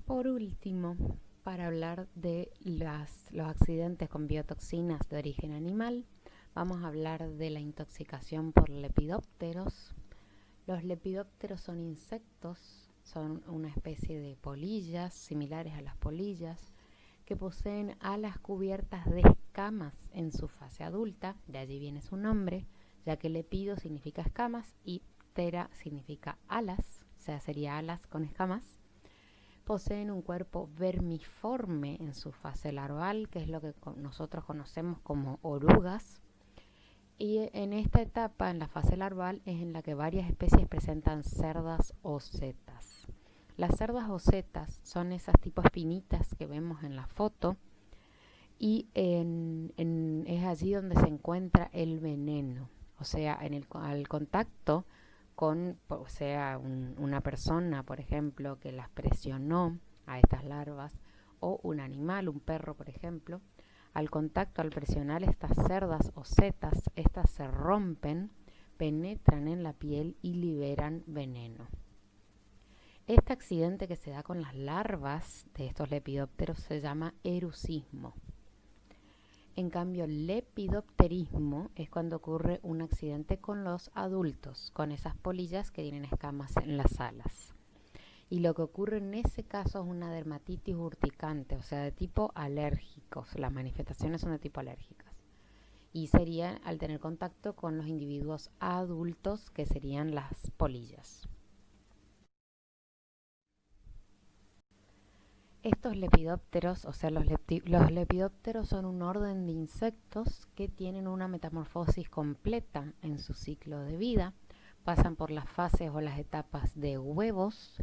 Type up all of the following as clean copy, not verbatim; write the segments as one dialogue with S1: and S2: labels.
S1: Por último, para hablar de los accidentes con biotoxinas de origen animal, vamos a hablar de la intoxicación por lepidópteros. Los lepidópteros son insectos, son una especie de polillas, similares a las polillas, que poseen alas cubiertas de escamas en su fase adulta, de allí viene su nombre, ya que lepido significa escamas y ptera significa alas, o sea, sería alas con escamas. Poseen un cuerpo vermiforme en su fase larval, que es lo que nosotros conocemos como orugas. Y en esta etapa, en la fase larval, es en la que varias especies presentan cerdas o setas. Las cerdas o setas son esas tipo espinitas que vemos en la foto y es allí donde se encuentra el veneno. O sea, al contacto con, o sea, una persona, por ejemplo, que las presionó a estas larvas, o un animal, un perro, por ejemplo, al contacto, al presionar estas cerdas o setas, estas se rompen, penetran en la piel y liberan veneno. Este accidente que se da con las larvas de estos lepidópteros se llama erusismo. En cambio, el lepidopterismo es cuando ocurre un accidente con los adultos, con esas polillas que tienen escamas en las alas. Y lo que ocurre en ese caso es una dermatitis urticante, o sea, de tipo alérgico. Las manifestaciones son de tipo alérgicas. Y sería al tener contacto con los individuos adultos, que serían las polillas. Estos lepidópteros, o sea, los lepidópteros son un orden de insectos que tienen una metamorfosis completa en su ciclo de vida. Pasan por las fases o las etapas de huevos,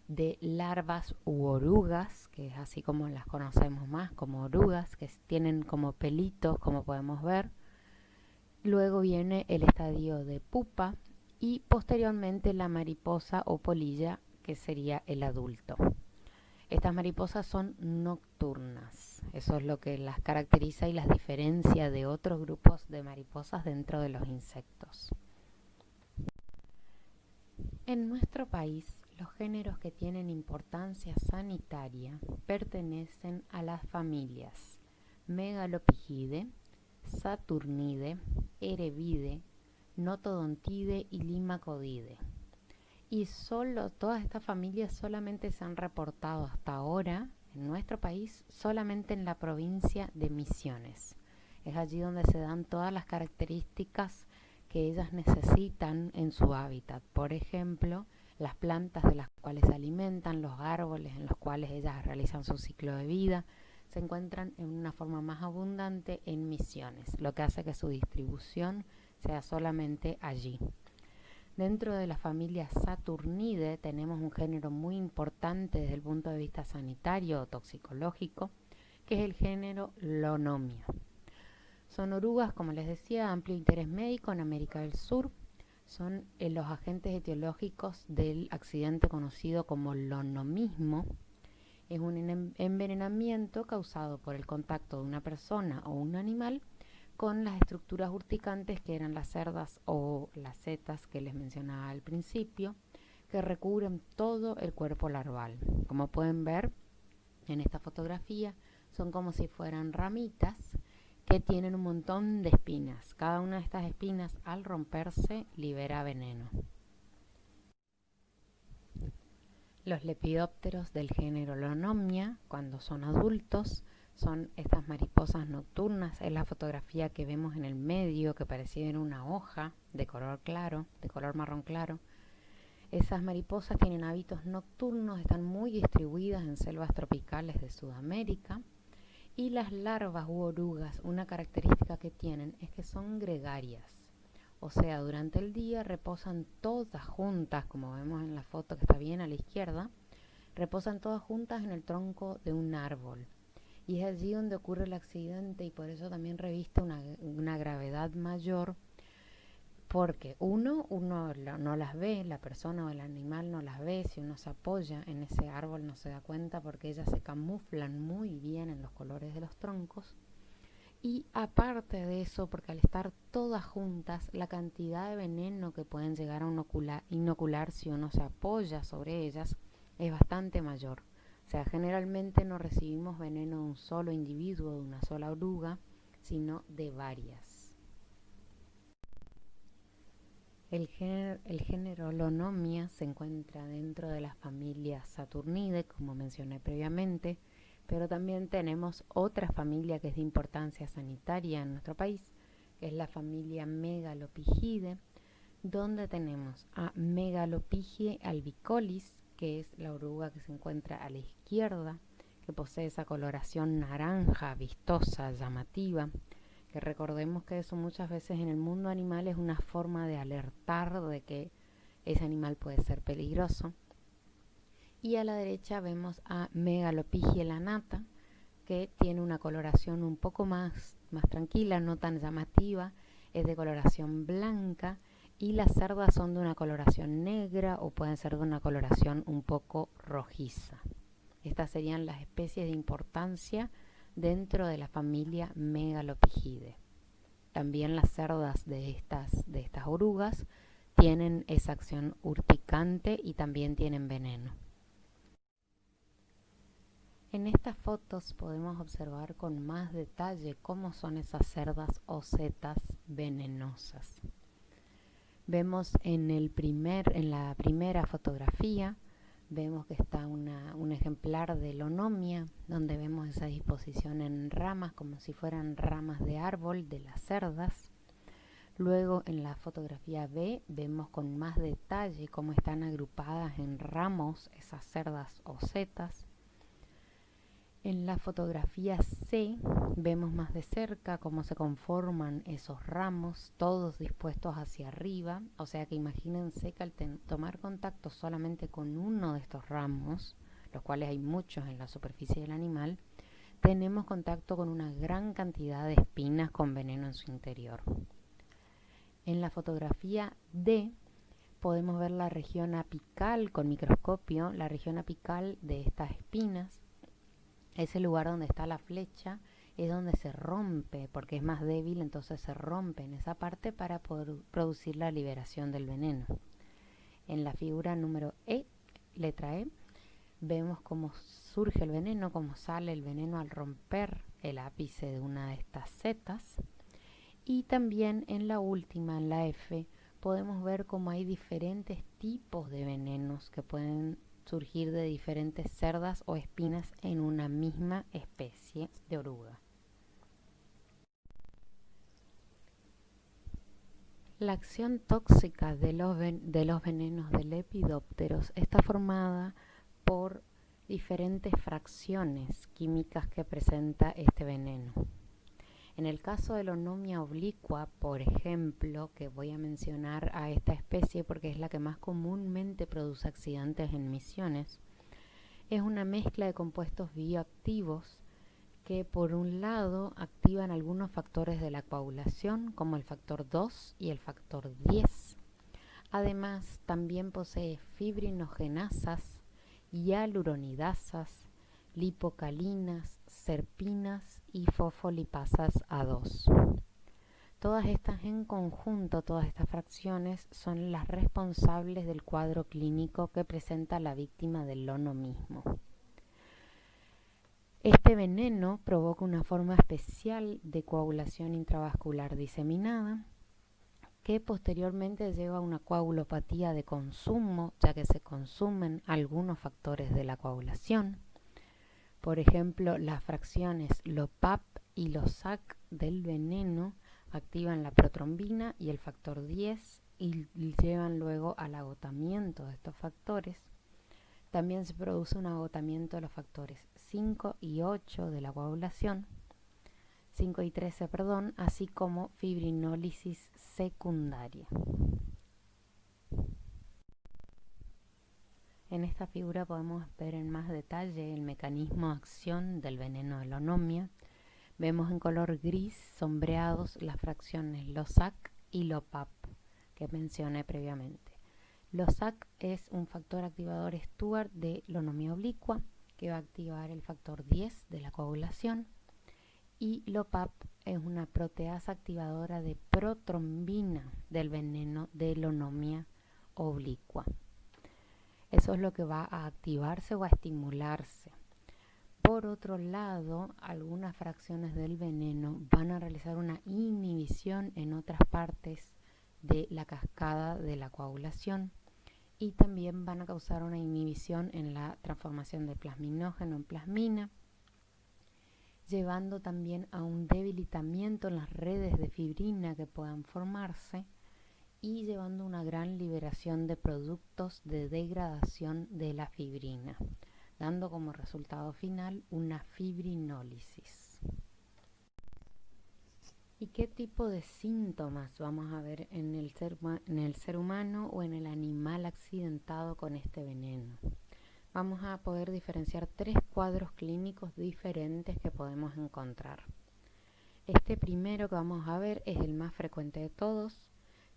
S1: de larvas u orugas, que es así como las conocemos más, como orugas, que tienen como pelitos, como podemos ver. Luego viene el estadio de pupa y posteriormente la mariposa o polilla, que sería el adulto. Estas mariposas son nocturnas, eso es lo que las caracteriza y las diferencia de otros grupos de mariposas dentro de los insectos. En nuestro país, los géneros que tienen importancia sanitaria pertenecen a las familias Megalopigidae, Saturnidae, Erebidae, Notodontidae y Limacodidae. Y todas estas familias solamente se han reportado hasta ahora en nuestro país, solamente en la provincia de Misiones. Es allí donde se dan todas las características que ellas necesitan en su hábitat. Por ejemplo, las plantas de las cuales se alimentan, los árboles en los cuales ellas realizan su ciclo de vida, se encuentran en una forma más abundante en Misiones, lo que hace que su distribución sea solamente allí. Dentro de la familia Saturnidae tenemos un género muy importante desde el punto de vista sanitario o toxicológico, que es el género Lonomia. Son orugas, como les decía, de amplio interés médico en América del Sur. Son los agentes etiológicos del accidente conocido como lonomismo. Es un envenenamiento causado por el contacto de una persona o un animal con las estructuras urticantes que eran las cerdas o las setas que les mencionaba al principio, que recubren todo el cuerpo larval. Como pueden ver en esta fotografía, son como si fueran ramitas que tienen un montón de espinas. Cada una de estas espinas, al romperse, libera veneno. Los lepidópteros del género Lonomia, cuando son adultos, son estas mariposas nocturnas. Es la fotografía que vemos en el medio, que parecía una hoja de color claro, de color marrón claro. Esas mariposas tienen hábitos nocturnos, están muy distribuidas en selvas tropicales de Sudamérica. Y las larvas u orugas, una característica que tienen es que son gregarias. O sea, durante el día reposan todas juntas, como vemos en la foto que está bien a la izquierda, reposan todas juntas en el tronco de un árbol. Y es allí donde ocurre el accidente y por eso también reviste una gravedad mayor, porque uno no las ve, la persona o el animal no las ve, si uno se apoya en ese árbol no se da cuenta porque ellas se camuflan muy bien en los colores de los troncos. Y aparte de eso, porque al estar todas juntas, la cantidad de veneno que pueden llegar a inocular si uno se apoya sobre ellas es bastante mayor. O sea, generalmente no recibimos veneno de un solo individuo, de una sola oruga, sino de varias. El género Lonomia se encuentra dentro de la familia Saturnidae, como mencioné previamente, pero también tenemos otra familia que es de importancia sanitaria en nuestro país, que es la familia Megalopigidae, donde tenemos a Megalopigie albicollis, que es la oruga que se encuentra a la izquierda, que posee esa coloración naranja, vistosa, llamativa, que recordemos que eso muchas veces en el mundo animal es una forma de alertar de que ese animal puede ser peligroso. Y a la derecha vemos a Megalopigie lanata, que tiene una coloración un poco más tranquila, no tan llamativa, es de coloración blanca, y las cerdas son de una coloración negra o pueden ser de una coloración un poco rojiza. Estas serían las especies de importancia dentro de la familia Megalopigidae. También las cerdas de estas orugas tienen esa acción urticante y también tienen veneno. En estas fotos podemos observar con más detalle cómo son esas cerdas o setas venenosas. Vemos en la primera fotografía, vemos que está un ejemplar de Lonomia, donde vemos esa disposición en ramas, como si fueran ramas de árbol de las cerdas. Luego en la fotografía B vemos con más detalle cómo están agrupadas en ramos esas cerdas o setas. En la fotografía C vemos más de cerca cómo se conforman esos ramos, todos dispuestos hacia arriba. O sea que imagínense que al tomar contacto solamente con uno de estos ramos, los cuales hay muchos en la superficie del animal, tenemos contacto con una gran cantidad de espinas con veneno en su interior. En la fotografía D podemos ver la región apical con microscopio, la región apical de estas espinas. Ese lugar donde está la flecha es donde se rompe, porque es más débil, entonces se rompe en esa parte para poder producir la liberación del veneno. En la figura número E, letra E, vemos cómo surge el veneno, cómo sale el veneno al romper el ápice de una de estas setas. Y también en la última, en la F, podemos ver cómo hay diferentes tipos de venenos que pueden surgir de diferentes cerdas o espinas en una misma especie de oruga. La acción tóxica de los venenos de lepidópteros está formada por diferentes fracciones químicas que presenta este veneno. En el caso de Lonomia obliqua, por ejemplo, que voy a mencionar a esta especie porque es la que más comúnmente produce accidentes en misiones, es una mezcla de compuestos bioactivos que por un lado activan algunos factores de la coagulación como el factor 2 y el factor 10. Además, también posee fibrinogenasas, hialuronidasas, lipocalinas, serpinas y fosfolipasas A2. Todas estas en conjunto, todas estas fracciones, son las responsables del cuadro clínico que presenta la víctima del lonomismo. Este veneno provoca una forma especial de coagulación intravascular diseminada, que posteriormente lleva a una coagulopatía de consumo, ya que se consumen algunos factores de la coagulación. Por ejemplo, las fracciones LOPAP y LOSAC del veneno activan la protrombina y el factor 10 y llevan luego al agotamiento de estos factores. También se produce un agotamiento de los factores 5 y 8 de la coagulación, 5 y 13, así como fibrinólisis secundaria. En esta figura podemos ver en más detalle el mecanismo de acción del veneno de Lonomia. Vemos en color gris sombreados las fracciones LOSAC y LOPAP que mencioné previamente. LOSAC es un factor activador Stuart de Lonomia obliqua que va a activar el factor 10 de la coagulación, y LOPAP es una proteasa activadora de protrombina del veneno de Lonomia oblicua. Eso es lo que va a activarse o a estimularse Por otro lado, algunas fracciones del veneno van a realizar una inhibición en otras partes de la cascada de la coagulación y también van a causar una inhibición en la transformación de plasminógeno en plasmina, llevando también a un debilitamiento en las redes de fibrina que puedan formarse y llevando a una gran liberación de productos de degradación de la fibrina, dando como resultado final una fibrinólisis. ¿Y qué tipo de síntomas vamos a ver en el ser humano o en el animal accidentado con este veneno? Vamos a poder diferenciar 3 cuadros clínicos diferentes que podemos encontrar. Este primero que vamos a ver es el más frecuente de todos,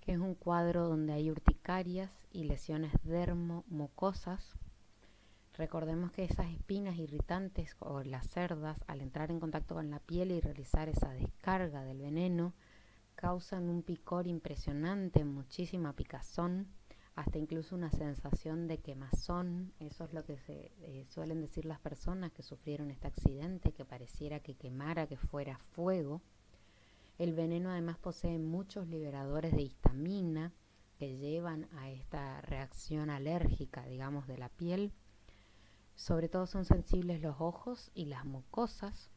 S1: que es un cuadro donde hay urticarias y lesiones dermomucosas. Recordemos que esas espinas irritantes o las cerdas, al entrar en contacto con la piel y realizar esa descarga del veneno, causan un picor impresionante, muchísima picazón, hasta incluso una sensación de quemazón. Eso es lo que suelen decir las personas que sufrieron este accidente, que pareciera que quemara, que fuera fuego. El veneno además posee muchos liberadores de histamina que llevan a esta reacción alérgica, digamos, de la piel. Sobre todo son sensibles los ojos y las mucosas,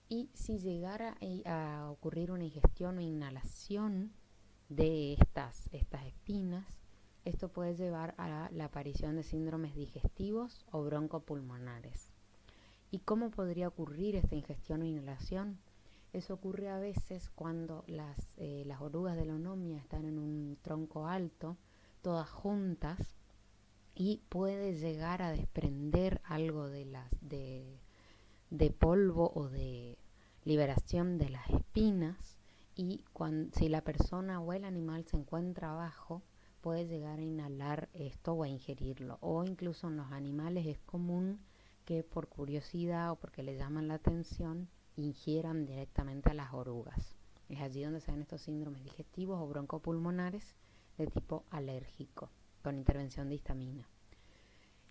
S1: y si llegara a ocurrir una ingestión o inhalación de estas espinas, esto puede llevar a la aparición de síndromes digestivos o broncopulmonares. ¿Y cómo podría ocurrir esta ingestión o inhalación? Eso ocurre a veces cuando las orugas de la onomia están en un tronco alto, todas juntas, y puede llegar a desprender algo de polvo o de liberación de las espinas, y si la persona o el animal se encuentra abajo, puede llegar a inhalar esto o a ingerirlo. O incluso en los animales es común que por curiosidad o porque le llaman la atención ingieran directamente a las orugas. Es allí donde se ven estos síndromes digestivos o broncopulmonares de tipo alérgico, con intervención de histamina.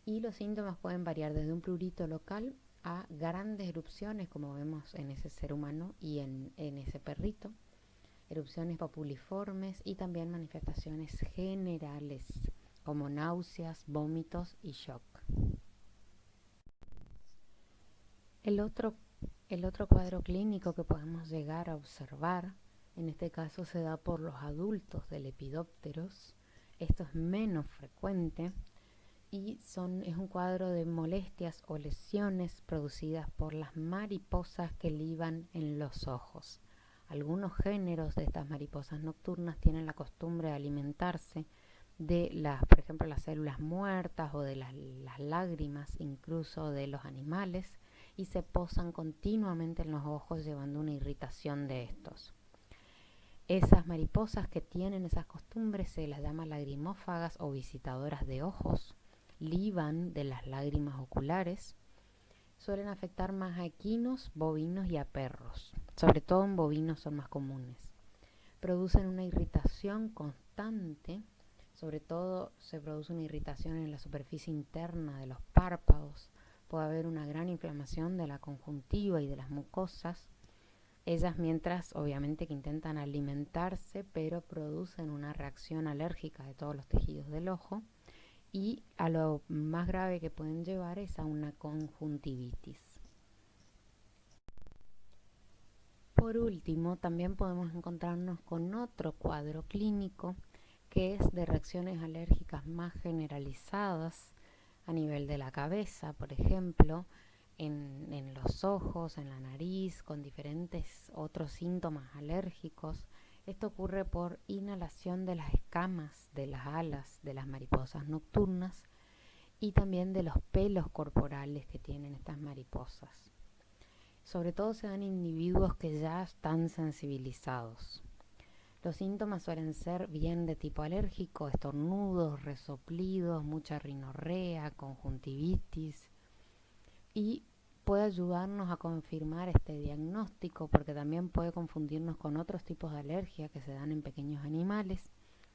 S1: Y los síntomas pueden variar desde un prurito local a grandes erupciones, como vemos en ese ser humano y en ese perrito, erupciones papuliformes y también manifestaciones generales como náuseas, vómitos y shock. El otro cuadro clínico que podemos llegar a observar, en este caso se da por los adultos de lepidópteros. Esto es menos frecuente y es un cuadro de molestias o lesiones producidas por las mariposas que liban en los ojos. Algunos géneros de estas mariposas nocturnas tienen la costumbre de alimentarse de por ejemplo, las células muertas o de las lágrimas incluso de los animales, y se posan continuamente en los ojos llevando una irritación de estos. Esas mariposas que tienen esas costumbres se las llama lagrimófagas o visitadoras de ojos, liban de las lágrimas oculares. Suelen afectar más a equinos, bovinos y a perros, sobre todo en bovinos son más comunes. Producen una irritación constante, sobre todo se produce una irritación en la superficie interna de los párpados. Puede haber una gran inflamación de la conjuntiva y de las mucosas. Ellas mientras obviamente que intentan alimentarse, pero producen una reacción alérgica de todos los tejidos del ojo, y a lo más grave que pueden llevar es a una conjuntivitis. Por último, también podemos encontrarnos con otro cuadro clínico que es de reacciones alérgicas más generalizadas a nivel de la cabeza, por ejemplo, en los ojos, en la nariz, con diferentes otros síntomas alérgicos. Esto ocurre por inhalación de las escamas de las alas de las mariposas nocturnas y también de los pelos corporales que tienen estas mariposas. Sobre todo se dan individuos que ya están sensibilizados. Los síntomas suelen ser bien de tipo alérgico, estornudos, resoplidos, mucha rinorrea, conjuntivitis, y puede ayudarnos a confirmar este diagnóstico porque también puede confundirnos con otros tipos de alergia que se dan en pequeños animales,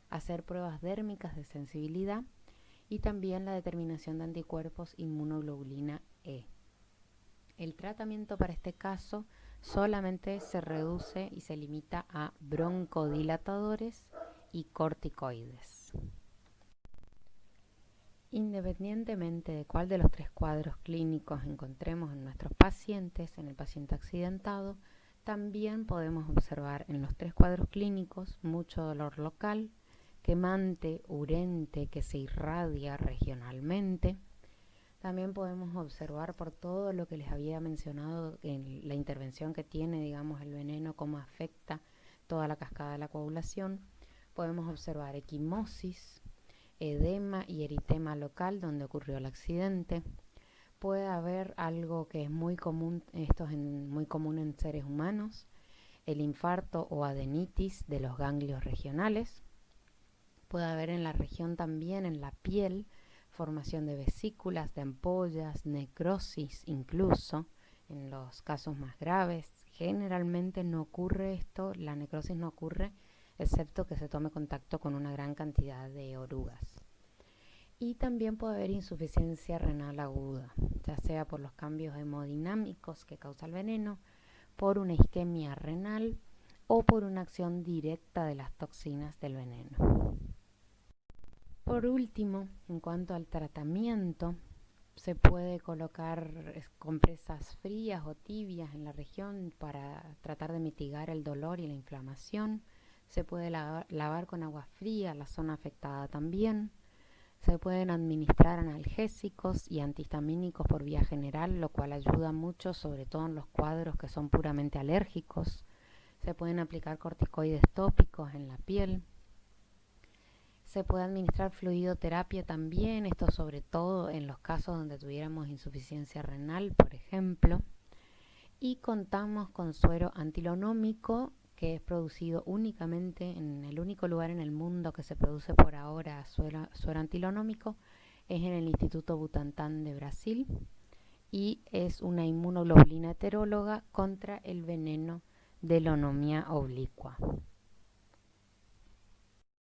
S1: hacer pruebas dérmicas de sensibilidad y también la determinación de anticuerpos inmunoglobulina E. El tratamiento para este caso solamente se reduce y se limita a broncodilatadores y corticoides. Independientemente de cuál de los tres cuadros clínicos encontremos en nuestros pacientes, en el paciente accidentado, también podemos observar en los tres cuadros clínicos mucho dolor local, quemante, urente, que se irradia regionalmente. También podemos observar por todo lo que les había mencionado en la intervención que tiene, digamos, el veneno, cómo afecta toda la cascada de la coagulación. Podemos observar equimosis, edema y eritema local donde ocurrió el accidente. Puede haber algo que es muy común, esto es muy común en seres humanos, el infarto o adenitis de los ganglios regionales. Puede haber en la región también, en la piel, formación de vesículas, de ampollas, necrosis incluso, en los casos más graves. Generalmente no ocurre esto, la necrosis no ocurre, excepto que se tome contacto con una gran cantidad de orugas. Y también puede haber insuficiencia renal aguda, ya sea por los cambios hemodinámicos que causa el veneno, por una isquemia renal o por una acción directa de las toxinas del veneno. Por último, en cuanto al tratamiento, se puede colocar compresas frías o tibias en la región para tratar de mitigar el dolor y la inflamación. Se puede lavar con agua fría la zona afectada también. Se pueden administrar analgésicos y antihistamínicos por vía general, lo cual ayuda mucho, sobre todo en los cuadros que son puramente alérgicos. Se pueden aplicar corticoides tópicos en la piel. Se puede administrar fluidoterapia también, esto sobre todo en los casos donde tuviéramos insuficiencia renal, por ejemplo. Y contamos con suero antilonómico, que es producido únicamente en el único lugar en el mundo que se produce por ahora suero antilonómico, es en el Instituto Butantan de Brasil, y es una inmunoglobulina heteróloga contra el veneno de Lonomia oblicua.